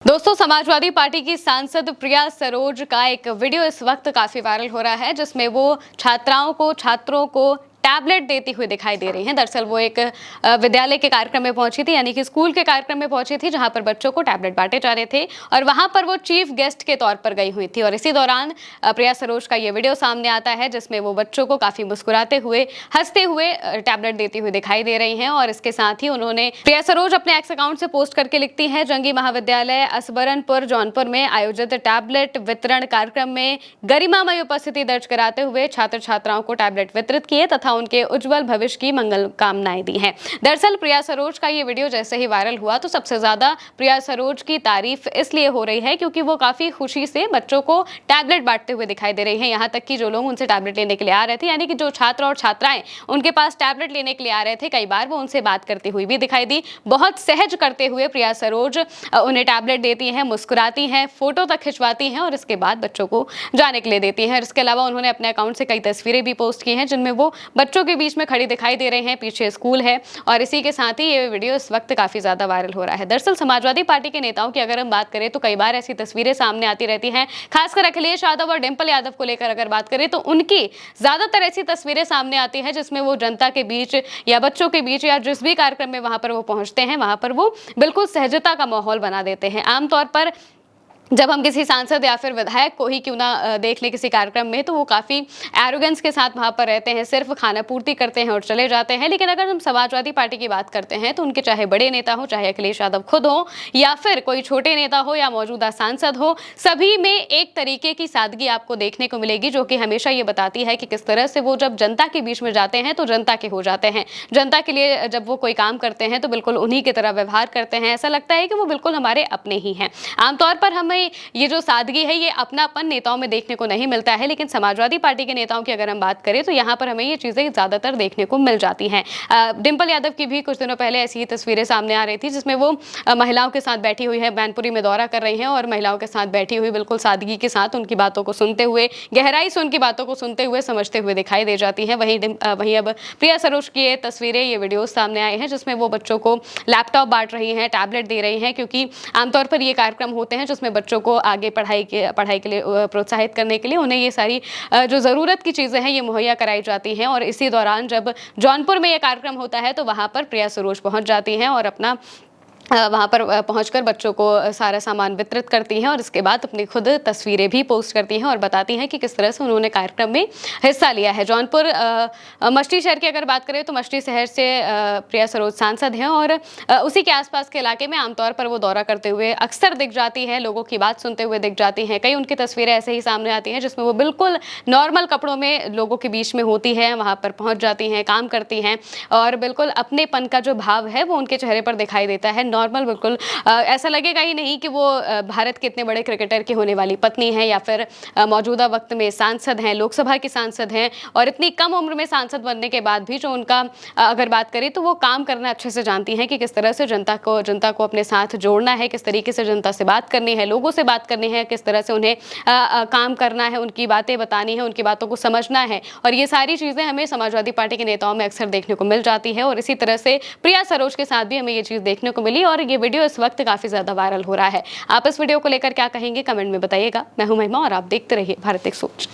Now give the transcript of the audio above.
दोस्तों, समाजवादी पार्टी की सांसद प्रिया सरोज का एक वीडियो इस वक्त काफी वायरल हो रहा है, जिसमें वो छात्रों को टैबलेट देती हुई दिखाई दे रही हैं। दरअसल वो एक विद्यालय के कार्यक्रम में पहुंची थी, यानी कि स्कूल के कार्यक्रम में पहुंची थी, जहां पर बच्चों को टैबलेट बांटे जा रहे थे और वहां पर वो चीफ गेस्ट के तौर पर गई हुई थी। और इसी दौरान प्रिया सरोज का ये वीडियो सामने आता है, जिसमें वो बच्चों को काफी मुस्कुराते हुए, हंसते हुए टैबलेट देती हुई दिखाई दे रही हैं। और इसके साथ ही उन्होंने प्रिया सरोज अपने एक्स अकाउंट से पोस्ट करके लिखती हैं, जंगी महाविद्यालय असबरनपुर जौनपुर में आयोजित टैबलेट वितरण कार्यक्रम में गरिमामय उपस्थिति दर्ज कराते हुए छात्र छात्राओं को टैबलेट वितरित किए तथा उनके उज्जवल भविष्य की मंगल कामनाएं दी हैं। दरअसल प्रिया सरोज का ये वीडियो जैसे ही वायरल हुआ तो सबसे ज्यादा प्रिया सरोज की तारीफ इसलिए हो रही है क्योंकि वो काफी खुशी से बच्चों को टैबलेट बांटते हुए दिखाई दे रही हैं। यहाँ तक कि जो लोग उनसे टैबलेट लेने के लिए आ रहे थे, यानी कि जो छात्र और छात्राएं उनके पास टैबलेट लेने के लिए आ रहे थे, कई बार वो उनसे बात करती हुई भी दिखाई दी। बहुत सहज करते हुए प्रिया सरोज उन्हें टैबलेट देती हैं, मुस्कुराती हैं, फोटो तक खिंचवाती हैं और इसके बाद बच्चों को जाने के लिए देती हैं। इसके अलावा उन्होंने अपने अकाउंट से कई तस्वीरें भी पोस्ट की हैं, जिनमें वो बच्चों के बीच में खड़ी दिखाई दे रहे हैं, पीछे स्कूल है। और इसी के साथ ही ये वीडियो इस वक्त काफी ज्यादा वायरल हो रहा है। दरअसल समाजवादी पार्टी के नेताओं की अगर हम बात करें तो कई बार ऐसी तस्वीरें सामने आती रहती हैं, खासकर अखिलेश यादव और डिंपल यादव को लेकर अगर बात करें तो उनकी ज्यादातर ऐसी तस्वीरें सामने आती हैं जिसमें वो जनता के बीच या बच्चों के बीच या जिस भी कार्यक्रम में वहां पर वो पहुंचते हैं, वहां पर वो बिल्कुल सहजता का माहौल बना देते हैं। आमतौर पर जब हम किसी सांसद या फिर विधायक को ही क्यों ना देख लें किसी कार्यक्रम में, तो वो काफ़ी एरोगेंस के साथ वहाँ पर रहते हैं, सिर्फ खाना पूर्ति करते हैं और चले जाते हैं। लेकिन अगर हम समाजवादी पार्टी की बात करते हैं तो उनके चाहे बड़े नेता हो, चाहे अखिलेश यादव खुद हो या फिर कोई छोटे नेता हो या मौजूदा सांसद हो, सभी में एक तरीके की सादगी आपको देखने को मिलेगी, जो कि हमेशा ये बताती है कि किस तरह से वो जब जनता के बीच में जाते हैं तो जनता के हो जाते हैं। जनता के लिए जब वो कोई काम करते हैं तो बिल्कुल उन्हीं की तरह व्यवहार करते हैं। ऐसा लगता है कि वो बिल्कुल हमारे अपने ही हैं। आमतौर पर हमें ये जो सादगी है, ये अपनापन नेताओं में देखने को नहीं मिलता है, लेकिन समाजवादी पार्टी के नेताओं की अगर हम बात करें तो यहाँ पर हमें ये चीजें ज्यादातर देखने को मिल जाती हैं। डिंपल यादव की भी कुछ दिनों पहले ऐसी ही तस्वीरें सामने आ रही थी, जिसमें वो महिलाओं के साथ बैठी हुई है, मैनपुरी में दौरा कर रही हैं और महिलाओं के साथ बैठी हुई बिल्कुल सादगी के साथ उनकी बातों को सुनते हुए, गहराई से उनकी बातों को सुनते हुए, समझते हुए दिखाई दे जाती है। वहीं अब प्रिया सरोज की ये तस्वीरें, ये वीडियो सामने आए हैं, जिसमें वो बच्चों को लैपटॉप बांट रही हैं, टैबलेट दे रही हैं, क्योंकि आमतौर पर ये कार्यक्रम होते हैं जिसमें बच्चों को आगे पढ़ाई के लिए प्रोत्साहित करने के लिए उन्हें ये सारी जो ज़रूरत की चीज़ें हैं ये मुहैया कराई जाती हैं। और इसी दौरान जब जौनपुर में ये कार्यक्रम होता है तो वहाँ पर प्रिया सरोज पहुँच जाती हैं और अपना वहाँ पर पहुंचकर बच्चों को सारा सामान वितरित करती हैं और इसके बाद अपनी खुद तस्वीरें भी पोस्ट करती हैं और बताती हैं कि किस तरह से उन्होंने कार्यक्रम में हिस्सा लिया है। जौनपुर मछली शहर की अगर बात करें तो मछली शहर से प्रिया सरोज सांसद हैं और उसी के आसपास के इलाके में आमतौर पर वो दौरा करते हुए अक्सर दिख जाती हैं, लोगों की बात सुनते हुए दिख जाती हैं। कई उनकी तस्वीरें ऐसे ही सामने आती हैं जिसमें वो बिल्कुल नॉर्मल कपड़ों में लोगों के बीच में होती है, वहाँ पर पहुँच जाती हैं, काम करती हैं और बिल्कुल अपनेपन का जो भाव है वो उनके चेहरे पर दिखाई देता है। नॉर्मल, बिल्कुल ऐसा लगेगा ही नहीं कि वो भारत के इतने बड़े क्रिकेटर की होने वाली पत्नी है या फिर मौजूदा वक्त में सांसद हैं, लोकसभा की सांसद हैं। और इतनी कम उम्र में सांसद बनने के बाद भी जो उनका अगर बात करें तो वो काम करना अच्छे से जानती हैं कि किस तरह से जनता को अपने साथ जोड़ना है, किस तरीके से जनता से बात करनी है, लोगों से बात करनी है, किस तरह से उन्हें काम करना है, उनकी बातें बतानी है, उनकी बातों को समझना है। और ये सारी चीज़ें हमें समाजवादी पार्टी के नेताओं में अक्सर देखने को मिल जाती है और इसी तरह से प्रिया सरोज के साथ भी हमें ये चीज़ देखने को मिली और ये वीडियो इस वक्त काफी ज्यादा वायरल हो रहा है। आप इस वीडियो को लेकर क्या कहेंगे, कमेंट में बताइएगा। मैं हूं महिमा और आप देखते रहिए भारत एक सोच।